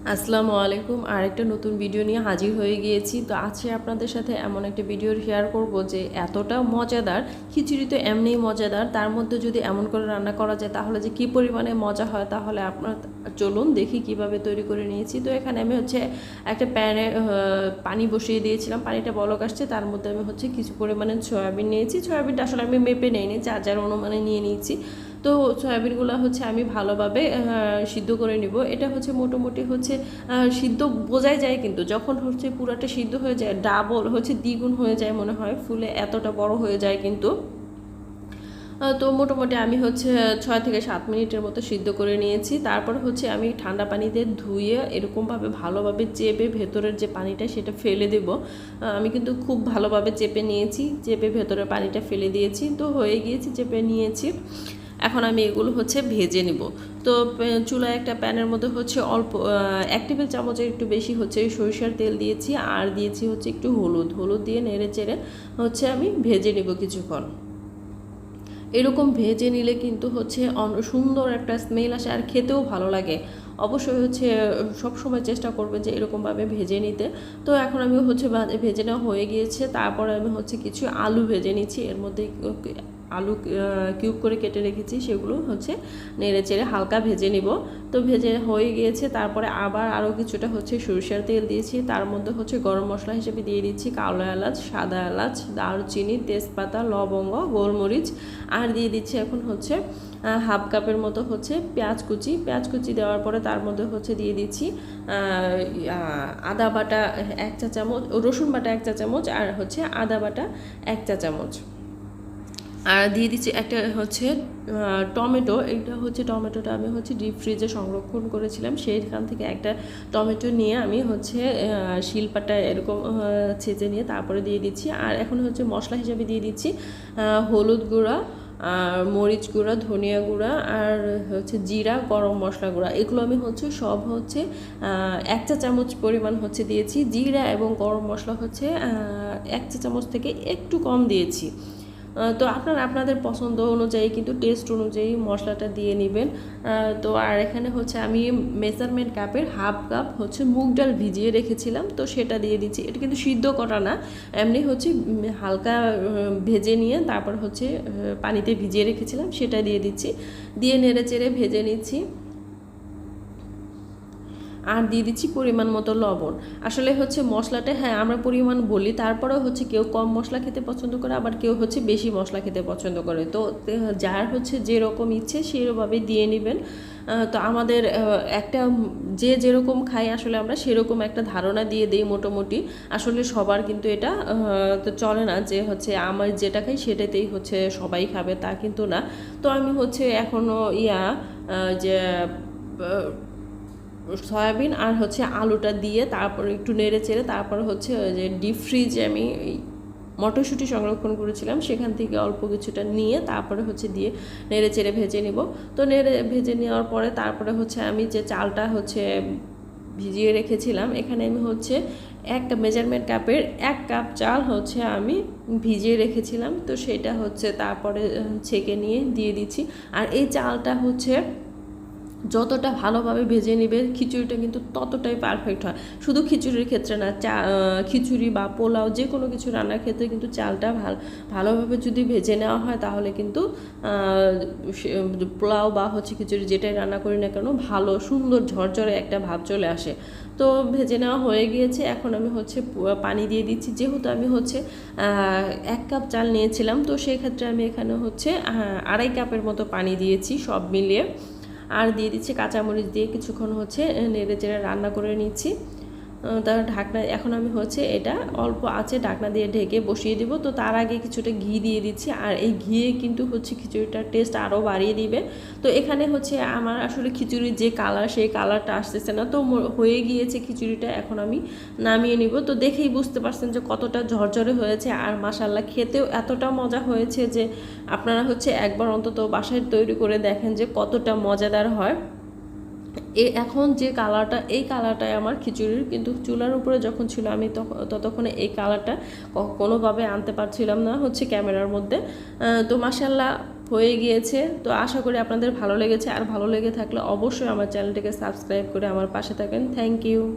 আসসালামু আলাইকুম। আরেকটা নতুন ভিডিও নিয়ে হাজির হয়ে গিয়েছি। তো আজকে আপনাদের সাথে এমন একটা ভিডিও শেয়ার করব যে এতটা মজাদার, খিচুড়ি তো এমনিই মজাদার, তার মধ্যে যদি এমন করে রান্না করা যায় তাহলে যে কী পরিমাণে মজা হয়, তাহলে আপনার চলুন দেখি কিভাবে তৈরি করে নিয়েছি। তো এখানে আমি একটা প্যানে পানি বসিয়ে দিয়েছিলাম, পানিটা বলক আসছে, তার মধ্যে আমি কিছু পরিমাণে সয়াবিন নিয়েছি। সয়াবিনটা আসলে আমি মেপে নিইনি, যার যার অনুমানে নিয়ে নিয়েছি। তো সয়াবিনগুলো আমি ভালোভাবে সিদ্ধ করে নিব। এটা মোটামুটি সিদ্ধ বোঝাই যায়, কিন্তু যখন পুরাটা সিদ্ধ হয়ে যায় ডাবল দ্বিগুণ হয়ে যায় মনে হয়, ফুলে এতটা বড় হয়ে যায় কিন্তু। তো মোটামুটি আমি 6 থেকে 7 মিনিটের মতো সিদ্ধ করে নিয়েছি। তারপর আমি ঠান্ডা পানিতে ধুয়ে এরকমভাবে ভালোভাবে চেপে ভেতরের যে পানিটা সেটা ফেলে দেব। আমি কিন্তু খুব ভালোভাবে চেপে নিয়েছি, চেপে ভেতরের পানিটা ফেলে দিয়েছি। তো হয়ে গিয়েছি, চেপে নিয়েছি। এখন আমি এগুলো ভেজে নিব। তো চুলায় একটা প্যানের মধ্যে অল্প 1 টেবিল চামচের একটু বেশি সরিষার তেল দিয়েছি, আর দিয়েছি একটু হলুদ দিয়ে নেড়ে চেড়ে আমি ভেজে নিব কিছুক্ষণ। এরকম ভেজে নিলে কিন্তু সুন্দর একটা স্মেল আসে, আর খেতেও ভালো লাগে। অবশ্যই সবসময় চেষ্টা করবে যে এরকমভাবে ভেজে নিতে। তো এখন আমি ভেজে নেওয়া হয়ে গিয়েছে। তারপরে আমি কিছু আলু ভেজে নিচ্ছি। এর মধ্যে আলু কিউব করে কেটে রেখেছি, সেগুলো নেড়ে চেড়ে হালকা ভেজে নিব। তো ভেজে হয়ে গিয়েছে। তারপরে আবার আরও কিছুটা সরিষার তেল দিয়েছি, তার মধ্যে গরম মশলা হিসেবে দিয়ে দিচ্ছি কালো এলাচ, সাদা এলাচ, দারুচিনি, তেজপাতা, লবঙ্গ, গোলমরিচ, আর দিয়ে দিচ্ছি এখন হাফ কাপের মতো পেঁয়াজ কুচি দেওয়ার পরে তার মধ্যে দিয়ে দিচ্ছি আদা বাটা 1 চা চামচ, রসুন বাটা 1 চা চামচ, আর আদা বাটা 1 চা চামচ। আর দিয়ে দিচ্ছি একটা টমেটো। এইটা টমেটোটা আমি ডিপ ফ্রিজে সংরক্ষণ করেছিলাম, সেইখান থেকে একটা টমেটো নিয়ে আমি শিলপাটা এরকম ছেঁচে নিয়ে তারপরে দিয়ে দিচ্ছি। আর এখন মশলা হিসাবে দিয়ে দিচ্ছি হলুদ গুঁড়া, আর মরিচ গুঁড়া, ধনিয়া গুঁড়া, আর জিরা, গরম মশলা গুঁড়া। এগুলো আমি সব 1 চা চামচ পরিমাণ দিয়েছি। জিরা এবং গরম মশলা 1 চা চামচ থেকে একটু কম দিয়েছি। তো আপনাদের পছন্দ অনুযায়ী কিন্তু টেস্ট অনুযায়ী মশলাটা দিয়ে নেবেন। তো আর এখানে আমি মেজারমেন্ট কাপের হাফ কাপ মুগ ডাল ভিজিয়ে রেখেছিলাম, তো সেটা দিয়ে দিচ্ছি। এটা কিন্তু সিদ্ধ করা না, এমনি হালকা ভেজে নিয়ে তারপর পানিতে ভিজিয়ে রেখেছিলাম, সেটা দিয়ে দিচ্ছি। দিয়ে নেড়ে চেড়ে ভেজে নিচ্ছি। আর দিয়ে দিচ্ছি পরিমাণ মতো লবণ। আসলে মশলাটা, হ্যাঁ আমরা পরিমাণ বলি, তারপরেও কেউ কম মশলা খেতে পছন্দ করে, আবার কেউ বেশি মশলা খেতে পছন্দ করে। তো যার যেরকম ইচ্ছে সেরকমভাবে দিয়ে নেবেন। তো আমাদের একটা যে যেরকম খাই আসলে আমরা সেরকম একটা ধারণা দিয়ে দিই মোটামুটি। আসলে সবার কিন্তু এটা তো চলে না যে আমার যেটা খাই সেটাতেই সবাই খাবে, তা কিন্তু না। তো আমি এখনও যে সয়াবিন আর আলুটা দিয়ে তারপর একটু নেড়ে চেড়ে তারপর যে ডিপ ফ্রিজে আমি মটরশুঁটি সংরক্ষণ করেছিলাম, সেখান থেকে অল্প কিছুটা নিয়ে তারপরে দিয়ে নেড়ে চেড়ে ভেজে নিব। তো নেড়ে ভেজে নেওয়ার পরে তারপরে আমি যে চালটা ভিজিয়ে রেখেছিলাম, এখানে আমি একটা মেজারমেন্ট কাপের 1 কাপ চাল আমি ভিজিয়ে রেখেছিলাম। তো সেটা তারপরে ছেঁকে নিয়ে দিয়ে দিচ্ছি। আর এই চালটা যতটা ভালোভাবে ভেজে নেবে খিচুড়িটা কিন্তু ততটাই পারফেক্ট হয়। শুধু খিচুড়ির ক্ষেত্রে না, খিচুড়ি বা পোলাও যে কোনো কিছু রান্নার ক্ষেত্রে কিন্তু চালটা ভালোভাবে যদি ভেজে নেওয়া হয় তাহলে কিন্তু পোলাও বা খিচুড়ি যেটাই রান্না করি না কেন ভালো সুন্দর ঝরঝরে একটা ভাব চলে আসে। তো ভেজে নেওয়া হয়ে গিয়েছে। এখন আমি পানি দিয়ে দিচ্ছি। যেহেতু আমি 1 কাপ চাল নিয়েছিলাম, তো সেই ক্ষেত্রে আমি এখানে 2.5 কাপের মতো পানি দিয়েছি সব মিলিয়ে। আর দিয়ে দিচ্ছি কাঁচামরিচ দিয়ে কিছুক্ষণ নেড়ে চেড়ে রান্না করে নিচ্ছি। তার ঢাকনা এখন আমি এটা অল্প আছে ঢাকনা দিয়ে ঢেকে বসিয়ে দিব। তো তার আগে কিছুটা ঘি দিয়ে দিচ্ছি, আর এই ঘিয়ে কিন্তু খিচুড়িটার টেস্ট আরও বাড়িয়ে দিবে। তো এখানে আমার আসলে খিচুড়ির যে কালার সেই কালারটা আসতেছে না, তো হয়ে গিয়েছে খিচুড়িটা। এখন আমি নামিয়ে নিব। তো দেখেই বুঝতে পারছেন যে কতটা ঝরঝরে হয়েছে, আর মাশাআল্লাহ খেতেও এতটা মজা হয়েছে যে আপনারা একবার অন্তত বাসায় তৈরি করে দেখেন যে কতটা মজাদার হয়। এখন যে কালারটা, এই কালারটাই আমার খিচুড়ির, কিন্তু চুলার উপরে যখন ছিল আমি ততক্ষণে এই কালারটা কোনোভাবে আনতে পারছিলাম না ক্যামেরার মধ্যে। তো মাশাআল্লাহ হয়ে গিয়েছে। তো আশা করি আপনাদের ভালো লেগেছে, আর ভালো লেগে থাকলে অবশ্যই আমার চ্যানেলটিকে সাবস্ক্রাইব করে আমার পাশে থাকেন। Thank you.